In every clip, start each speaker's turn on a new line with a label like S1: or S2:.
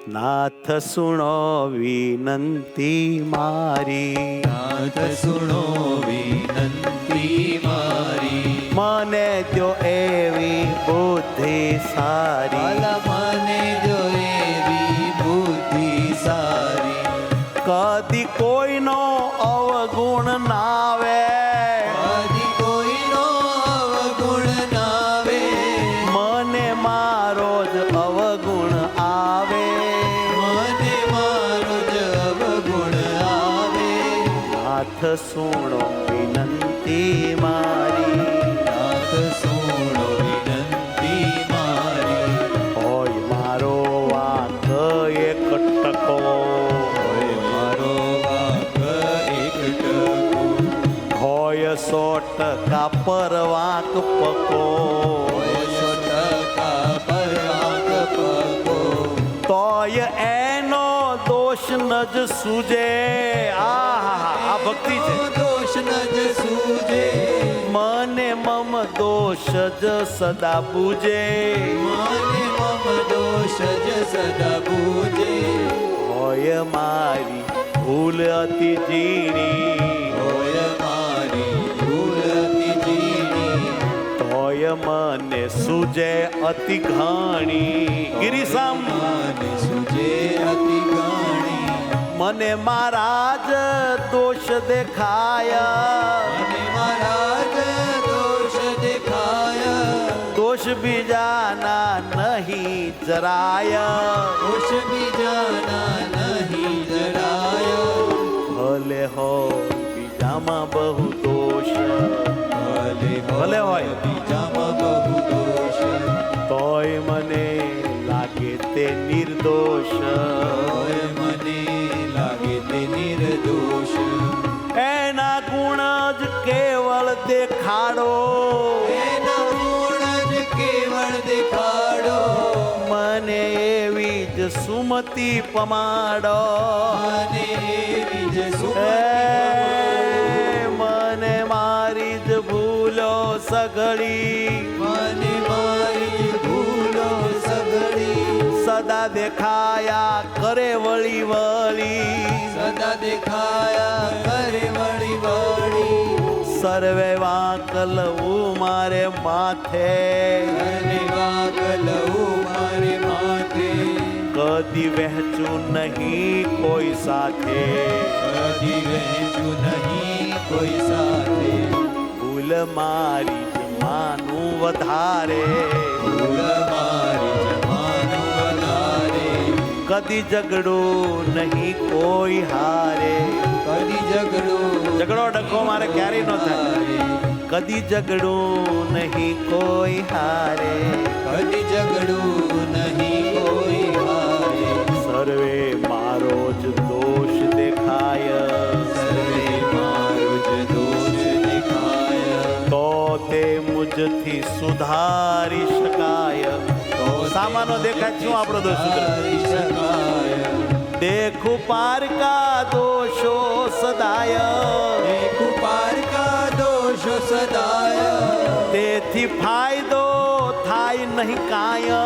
S1: નાથ સુણો વિનંતી મારી,
S2: નાથ સુણો વિનંતી મારી,
S1: મને જો એવી બુદ્ધિ સારી,
S2: મને જો એવી બુદ્ધિ સારી,
S1: કદી કોઈનો અવગુણ નાવે,
S2: કદી કોઈનો અવગુણ નાવે,
S1: મને મારો જ અવગુણ આવે,
S2: મને મારો જ અવગુણ આવે,
S1: નાથ સુણો વિનંતી મારી,
S2: નાથ સુણો વિનંતી મારી,
S1: હોય મારો વાંક એક ટકો,
S2: હોય મારો વાંક એક ટકો,
S1: હોય 100% પર વાંક પકો,
S2: હોય 100% પર વાંક પકો,
S1: તોય એનો દોષ ન જ સૂજે. આ ભક્તિ છે.
S2: દોષ ન જ સૂજે,
S1: મને મમ દોષ જ સદા પૂજે,
S2: મને મમ દોષ જ સદા પૂજે,
S1: હોય મારી ભૂલ અતિ ઝીણી,
S2: હોય મારી ભૂલ અતિ ઝીણી,
S1: તોય મને સૂજે અતિ ઘણી. ગિરિસામ
S2: મને સૂજે અતિ ઘણી,
S1: મને મારા જ દોષ દેખાય,
S2: મને મારા જ દોષ દેખાય,
S1: દોષ બીજાના નહીં જરાય,
S2: દોષ બીજાના નહીં જરાય,
S1: ભલે હોય બીજામાં બહુ દોષ,
S2: ભલે હોય બીજામાં બહુ દોષ,
S1: તોય મને લાગે તે નિર્દોષ,
S2: તોય મને લાગે તે નિર્દોષ,
S1: એના ગુણ જ કેવળ દેખાડો,
S2: એના ગુણ જ કેવળ દેખાડો,
S1: મને એવી જ સુમતિ પમાડો,
S2: મને એવી જ
S1: એ
S2: સુમતિ
S1: મને મારી જ ભૂલો સઘળી,
S2: મને મારી ભૂલો સઘળી,
S1: સદા દેખાયા કરે વળી વળી,
S2: સદા દેખાયા કરે વળી વળી,
S1: સર્વે વાંક લઉં મારે માથે,
S2: અને વાંક લઉં મારે માથે,
S1: કદી વહેંચું નહીં કોઈ સાથે,
S2: કદી વહેંચું નહીં કોઈ સાથે,
S1: ભૂલ મારી જ માનું વધારે,
S2: ભૂલ મારી જમાનું વધારે,
S1: કદી ઝઘડું નહીં કોઈ હારે,
S2: કદી
S1: ઝઘડો ડખો મારે ક્યારેય ન થાય, કદી ઝઘડું નહીં કોઈ હારે,
S2: કદી ઝઘડું નહીં કોઈ હારે,
S1: સર્વે મારો જ દોષ દેખાય,
S2: સર્વે મારો જ દોષ દેખાય,
S1: તો તે મુજથી સુધારી શકાય. સામાનો દેખાય શું આપણો દોષ સુધરે?
S2: સુધારી શકાય,
S1: દેખું પારકા દોષો સદાય,
S2: દેખું પારકા દોષો સદાય,
S1: તેથી ફાયદો થાય નહીં કાય,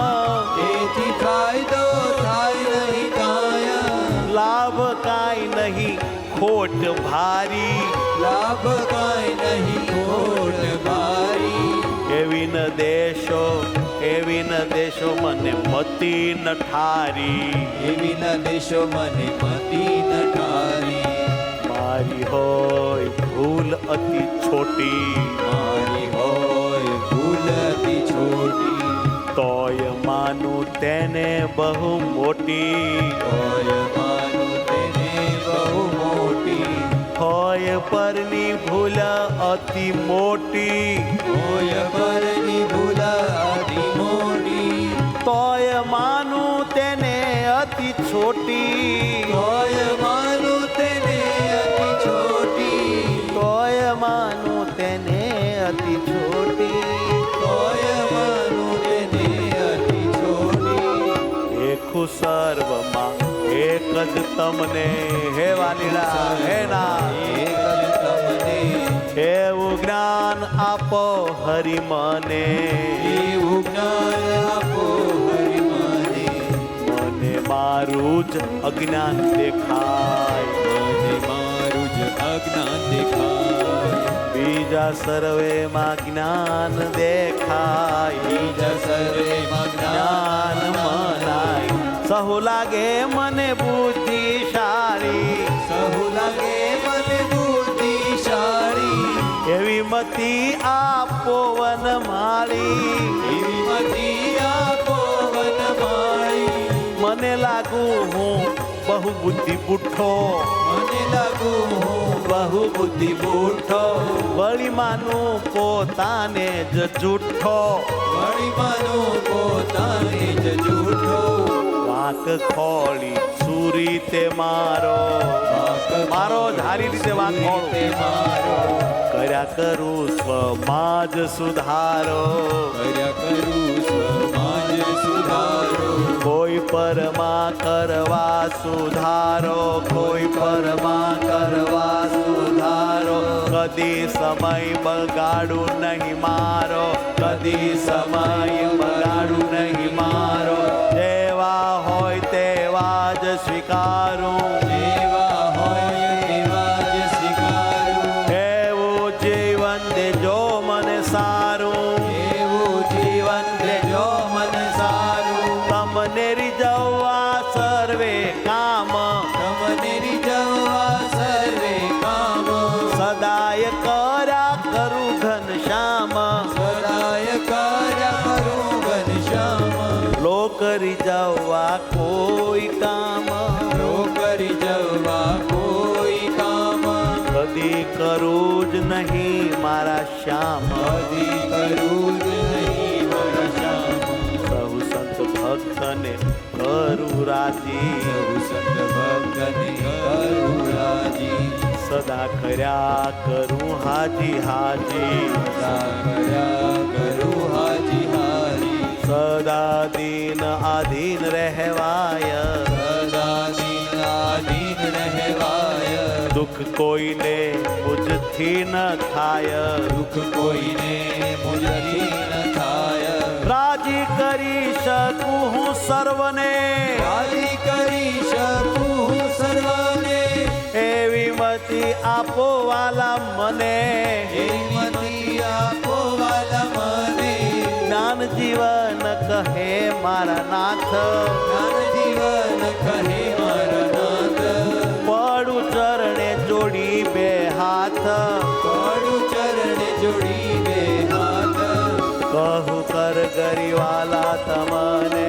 S2: તેથી ફાયદો થાય નહીં કાય,
S1: લાભ કાંઈ નહીં ખોટ ભારી,
S2: લાભ કાંઈ નહીં ખોટ ભારી,
S1: એવી ન દેશો મને મતી ન ઠારી,
S2: એવી ન દેશો મને મતી ન ઠારી,
S1: મારી હોય ભૂલ અતિ છોટી,
S2: મારી હોય ભૂલ અતિ છોટી,
S1: તોય માનું તેને બહુ મોટી,
S2: તોય માનું તેને બહુ મોટી,
S1: હોય પરની ભૂલ અતિ મોટી,
S2: હોય પરની ભૂલ અતિ મોટી,
S1: તોય માનું તેને અતિ છોટી,
S2: તોય માનું તેને અતિ છોટી,
S1: તોય માનું તેને અતિ છોટી,
S2: તોય માનું તેને અતિ છોટી,
S1: દેખું સર્વમાં એક જ તમને, હે વાલીડા હે ના,
S2: એક જ તમને,
S1: એવું જ્ઞાન આપો હરિ મને,
S2: એવું જ્ઞાન આપો હરિ મને,
S1: મને મારું જ અજ્ઞાન દેખાય,
S2: મને મારું જ અજ્ઞાન દેખાય,
S1: બીજા સર્વેમાં જ્ઞાન દેખાય,
S2: બીજા સર્વેમાં
S1: જ્ઞાન મનાય. સહુ લાગે મને બુદ્ધિશાળી,
S2: સહુ લાગે મને બુદ્ધિશાળી,
S1: એવી મતી આપો વનમાળી.
S2: એવી મતી આપો વનમાળી.
S1: મને લાગુ હું બહુ બુદ્ધિ બુઠ્ઠો,
S2: મને લાગુ હું બહુ બુદ્ધિ બુઠ્ઠો,
S1: વળી માનું પોતાને જ જૂઠ્ઠો.
S2: વળી માનું પોતાને જ જૂઠો.
S1: વાંક ખોળી સુરી તે મારો, મારો ધારી રીતે વાંક
S2: તે
S1: ખોળું.
S2: મારો
S1: કર્યા કરું સ્વમાં જ સુધારો,
S2: કર્યા કરું સમાજ સુધારો.
S1: કોઈ પરમાં કરવા સુધારો, કોઈ પરમાં કરવા સુધારો. કદી સમય બગાડું નહીં મારો, કદી સમય બગાડું નહીં મારો. જેવા હોય તેવા જ સ્વીકારું,
S2: જેવા હોય તેવા જ સ્વીકારું.
S1: એવું જીવન દેજો મને સારું,
S2: એવું જીવન દેજો મને સારું.
S1: તમને રીઝવવા સર્વે કામ,
S2: તમને રીઝવવા સર્વે કામ.
S1: સદાય કર્યા કરું ઘનશ્યામ.
S2: સદાય કર્યા કરું ઘનશ્યામ.
S1: લોક રીઝવવા કોઈ કામ,
S2: લોક રીઝવવા કોઈ કામ.
S1: કદી કરું જ નહીં મારા શ્યામ.
S2: કદી કરું જ નહીં મારા શ્યામ.
S1: સહુ સંત ભક્તને કરું રાજી,
S2: સૌ સંત ભક્તને કરું રાજી.
S1: સદા કર્યા કરું હાજી હાજી.
S2: સદા કર્યા કરું હાજી હાજી.
S1: સદા દીન આધીન રહેવાય,
S2: સદા દીનાધીન રહેવાય.
S1: દુઃખ કોઈને મુજથી ન થાય.
S2: દુઃખ કોઈને મુજથી ન થાય.
S1: રાજી કરી શકું હું સર્વને,
S2: રાજી કરી શકું હું સર્વને.
S1: એવી મતી આપો વાલા મને.
S2: એવી મતી આપો વાલા મને.
S1: જ્ઞાન જીવન કહે મારા નાથ,
S2: જ્ઞાન જીવન કહે મારા નાથ.
S1: પડું ચરણે જોડી બે હાથ.
S2: પડું ચરણે જોડી બે હાથ.
S1: કહું કર ગરીવાલા તમને,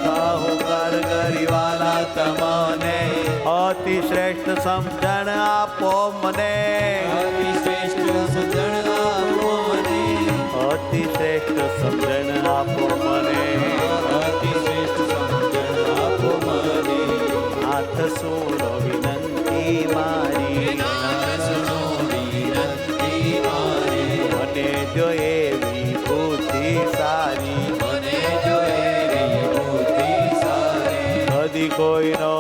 S1: કહું કર ગરીવાલા તમને. અતિ શ્રેષ્ઠ સમજણ આપો મને,
S2: અતિ શ્રેષ્ઠ સમજણ આપો મને.
S1: અતિ શ્રેષ્ઠ સમજણ આપો મને.
S2: અતિ શ્રેષ્ઠ સમજણ આપો મને.
S1: હાથ સોડો વિનંતી મારી,
S2: સુનો વિનંતી મારી.
S1: મને જો એવી બુદ્ધિ સારી.
S2: મને જો એવી બુદ્ધિ સારી.
S1: કદી કોઈનો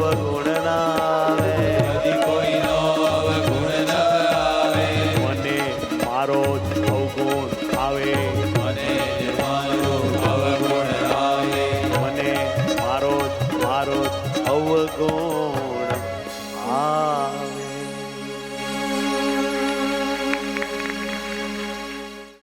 S1: અવગુણ ના આવે,
S2: કદી કોઈનો અવગુણ ન આવે.
S1: મને મારો જ અવગુણ આવે.
S2: મને જ મારો